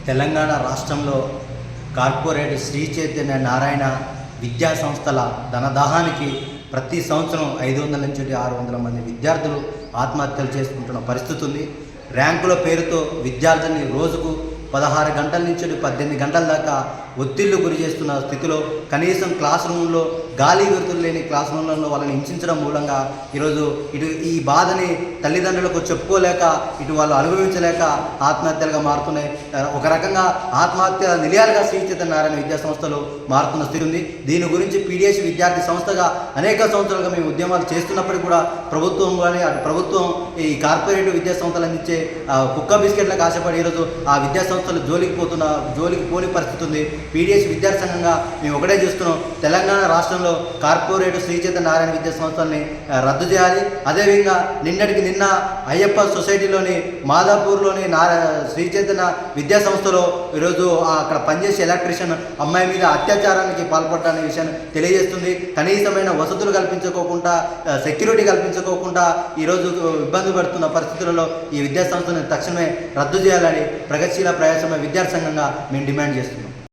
తెలంగాణ రాష్ట్రంలో కార్పొరేట్ శ్రీ చైతన్య నారాయణ విద్యా సంస్థల ధనదాహానికి ప్రతి సంవత్సరం 500 నుంచి 600 మంది విద్యార్థులు ఆత్మహత్యలు చేసుకుంటున్న పరిస్థితి ఉంది. ర్యాంకుల పేరుతో విద్యార్థుల్ని రోజుకు 16 గంటల నుంచి 18 గంటల దాకా ఒత్తిళ్లు గురి చేస్తున్న స్థితిలో కనీసం క్లాస్ రూమ్లో గాలి విరుతులు లేని క్లాస్ రూమ్లలో వాళ్ళని హింసించడం మూలంగా ఈరోజు ఇటు ఈ బాధని తల్లిదండ్రులకు చెప్పుకోలేక ఇటు వాళ్ళు అనుభవించలేక ఆత్మహత్యలుగా మారుతున్నాయి. ఒక రకంగా ఆత్మహత్య నిలయాలుగా శ్రీ చైతన్య నారాయణ విద్యా సంస్థలు మారుతున్న స్థితి ఉంది. దీని గురించి పీడిఎస్ విద్యార్థి సంస్థగా అనేక సంవత్సరాలుగా మేము ఉద్యమాలు చేస్తున్నప్పటికీ కూడా ప్రభుత్వం కానీ అటు ప్రభుత్వం ఈ కార్పొరేట్ విద్యా సంస్థలు అందించే కుక్క బిస్కెట్లకు ఆశపడి ఈరోజు ఆ విద్యా సంస్థలు జోలికి పోని పరిస్థితి ఉంది. పీడిఎస్ విద్యార్థి సంఘంగా మేము ఒకటే చూస్తున్నాం, తెలంగాణ రాష్ట్రంలో కార్పొరేట్ శ్రీ చైతన్య నారాయణ విద్యా సంస్థల్ని రద్దు చేయాలి. అదేవిధంగా నిన్న అయ్యప్ప సొసైటీలోని మాదాపూర్లోని శ్రీ చైతన్య విద్యా సంస్థలో ఈరోజు అక్కడ పనిచేసే ఎలక్ట్రీషియన్ అమ్మాయి మీద అత్యాచారానికి పాల్పడ్డానే విషయాన్ని తెలియజేస్తుంది. కనీసమైన వసతులు కల్పించుకోకుండా, సెక్యూరిటీ కల్పించుకోకుండా ఈరోజు ఇబ్బంది పడుతున్న పరిస్థితులలో ఈ విద్యా సంస్థను తక్షణమే రద్దు చేయాలని ప్రగతిశీల ప్రజాస్వామ్య విద్యార్థి సంఘంగా మేము డిమాండ్ చేస్తున్నాం.